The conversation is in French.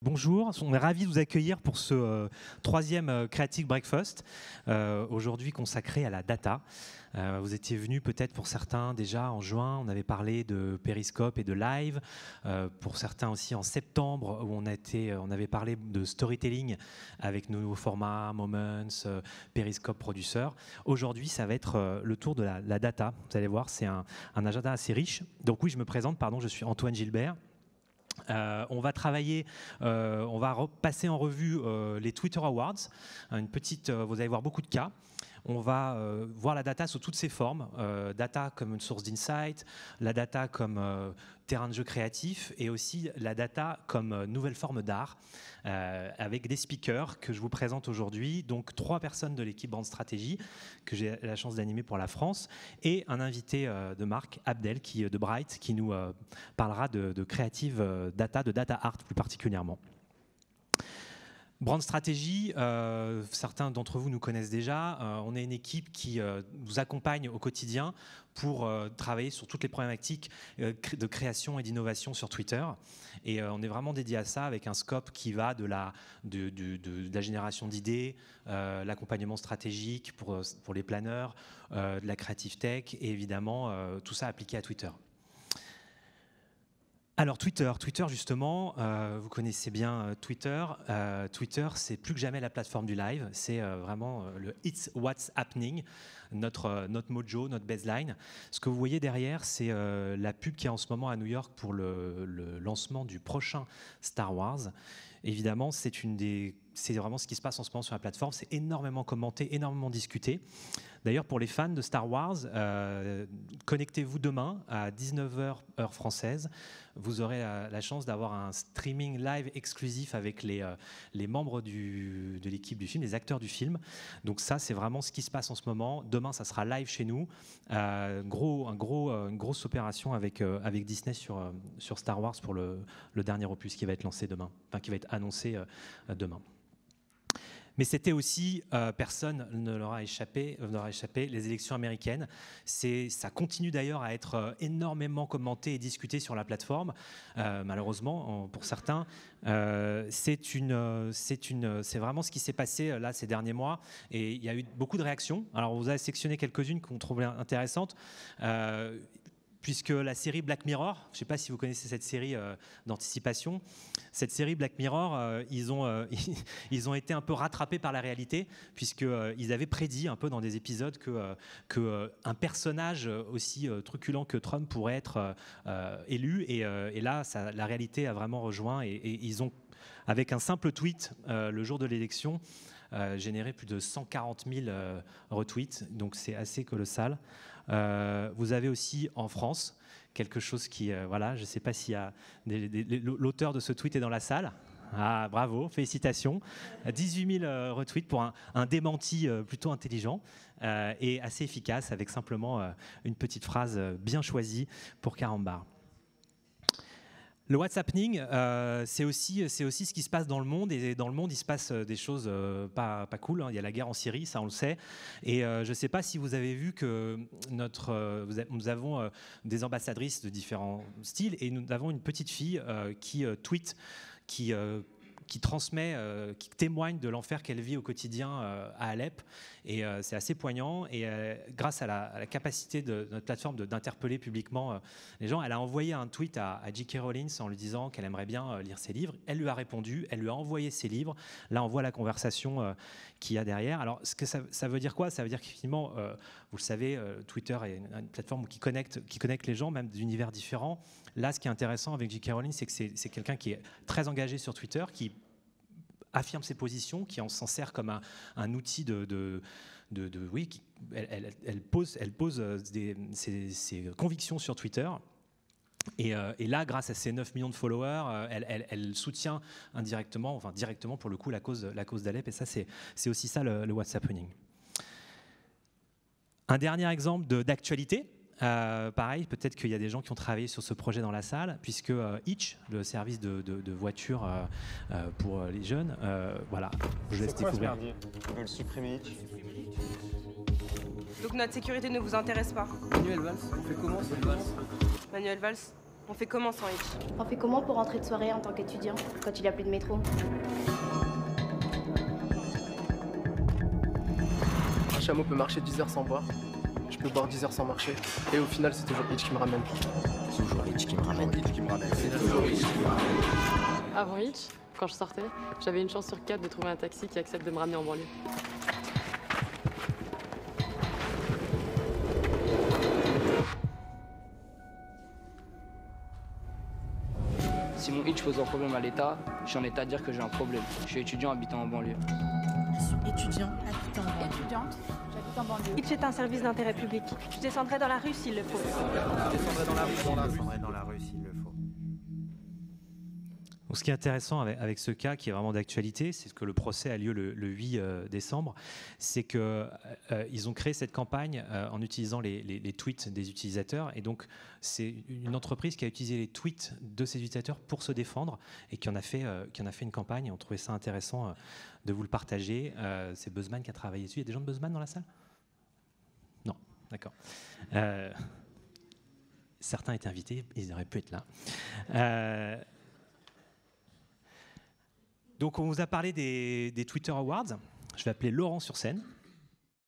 Bonjour, on est ravis de vous accueillir pour ce troisième Creative Breakfast, aujourd'hui consacré à la data. Vous étiez venus peut-être pour certains déjà en juin, on avait parlé de Periscope et de Live, pour certains aussi en septembre où on avait parlé de storytelling avec nos nouveaux formats, Moments, Periscope Producer. Aujourd'hui, ça va être le tour de la data. Vous allez voir, c'est un agenda assez riche. Donc oui, je me présente, je suis Antoine Gilbert. On va travailler, on va passer en revue les Twitter Awards, vous allez voir beaucoup de cas. On va voir la data sous toutes ses formes, data comme une source d'insight, la data comme terrain de jeu créatif et aussi la data comme nouvelle forme d'art avec des speakers que je vous présente aujourd'hui. Donc 3 personnes de l'équipe Brand Stratégie que j'ai la chance d'animer pour la France et un invité de marque, Abdel, de Bright, qui nous parlera de creative data, de data art plus particulièrement. Brand Stratégie, certains d'entre vous nous connaissent déjà. On est une équipe qui vous accompagne au quotidien pour travailler sur toutes les problématiques de création et d'innovation sur Twitter. Et on est vraiment dédié à ça avec un scope qui va de la génération d'idées, l'accompagnement stratégique pour les planeurs, de la creative tech et évidemment tout ça appliqué à Twitter. Alors Twitter justement, vous connaissez bien Twitter. Twitter, c'est plus que jamais la plateforme du live. C'est vraiment le It's What's Happening, notre mojo, notre baseline. Ce que vous voyez derrière, c'est la pub qui est en ce moment à New York pour le lancement du prochain Star Wars. Évidemment, c'est vraiment ce qui se passe en ce moment sur la plateforme. C'est énormément commenté, énormément discuté. D'ailleurs, pour les fans de Star Wars, connectez-vous demain à 19h heure française. Vous aurez la chance d'avoir un streaming live exclusif avec les membres de l'équipe du film, les acteurs du film. Donc ça, c'est vraiment ce qui se passe en ce moment. Demain, ça sera live chez nous. Une grosse opération avec Disney sur Star Wars pour le dernier opus qui va être lancé demain, qui va être annoncé demain. Mais c'était aussi, personne ne leur a échappé, les élections américaines. Ça continue d'ailleurs à être énormément commenté et discuté sur la plateforme. Malheureusement, pour certains, c'est vraiment ce qui s'est passé là ces derniers mois. Et il y a eu beaucoup de réactions. Alors, on vous a sélectionné quelques-unes qu'on trouvait intéressantes. Puisque la série Black Mirror, je ne sais pas si vous connaissez cette série d'anticipation, cette série Black Mirror, ils ont été un peu rattrapés par la réalité, puisqu'ils avaient prédit un peu dans des épisodes qu'un personnage aussi truculent que Trump pourrait être élu, et là, la réalité a vraiment rejoint, et ils ont, avec un simple tweet le jour de l'élection, généré plus de 140 000 retweets, donc c'est assez colossal. Vous avez aussi en France quelque chose qui, je ne sais pas s'il y a l'auteur de ce tweet est dans la salle. Ah, bravo, félicitations. 18 000 retweets pour un démenti plutôt intelligent et assez efficace, avec simplement une petite phrase bien choisie pour Carambar. Le What's Happening, c'est aussi ce qui se passe dans le monde, et dans le monde il se passe des choses pas cool, hein. Il y a la guerre en Syrie, ça on le sait, et je ne sais pas si vous avez vu que nous avons des ambassadrices de différents styles, et nous avons une petite fille qui tweet, qui transmet, qui témoigne de l'enfer qu'elle vit au quotidien à Alep, et c'est assez poignant, et grâce à la capacité de notre plateforme d'interpeller publiquement les gens, elle a envoyé un tweet à J.K. Rowling en lui disant qu'elle aimerait bien lire ses livres. Elle lui a répondu, elle lui a envoyé ses livres. Là on voit la conversation qu'il y a derrière. Alors ce que ça veut dire quoi? Ça veut dire qu'effectivement, vous le savez, Twitter est une plateforme qui connecte les gens, même d'univers différents. Là, ce qui est intéressant avec J.K. Rowling, c'est que c'est quelqu'un qui est très engagé sur Twitter, qui affirme ses positions, qui s'en sert comme un outil elle pose ses convictions sur Twitter. Et là, grâce à ses 9 millions de followers, elle soutient indirectement, enfin directement pour le coup, la cause d'Alep. Et ça, c'est aussi ça le What's Happening. Un dernier exemple d'actualité. Pareil, peut-être qu'il y a des gens qui ont travaillé sur ce projet dans la salle, puisque Hitch, le service de voiture pour les jeunes, voilà, je laisse découvrir. Ils veulent supprimer Hitch. Donc notre sécurité ne vous intéresse pas? Manuel Valls, on fait comment Manuel Valls? Manuel Valls, On fait comment sans Hitch? On fait comment pour rentrer de soirée en tant qu'étudiant, quand il n'y a plus de métro? Un chameau peut marcher 10 heures sans boire. Je peux boire 10 heures sans marcher. Et au final, c'est toujours Hitch qui me ramène. Toujours Hitch qui me ramène. C'est toujours Hitch qui me ramène. Avant Hitch, quand je sortais, j'avais une chance sur 4 de trouver un taxi qui accepte de me ramener en banlieue. Si mon Hitch pose un problème à l'État, j'en ai à dire que j'ai un problème. Je suis étudiant habitant en banlieue. Je suis étudiant habitant en banlieue. Étudiante, j'habite en banlieue. Hitch est un service d'intérêt public. Je descendrai dans la rue s'il le faut. Je descendrai dans la rue s'il le faut. Donc, ce qui est intéressant avec ce cas, qui est vraiment d'actualité, c'est que le procès a lieu le 8 décembre, c'est qu'ils ont créé cette campagne en utilisant les tweets des utilisateurs. Et donc, c'est une entreprise qui a utilisé les tweets de ses utilisateurs pour se défendre et qui en a fait une campagne. Et on trouvait ça intéressant de vous le partager. C'est Buzzman qui a travaillé dessus. Il y a des gens de Buzzman dans la salle? Non, d'accord. Certains étaient invités, ils auraient pu être là. Donc on vous a parlé des Twitter Awards. Je vais appeler Laurent sur scène.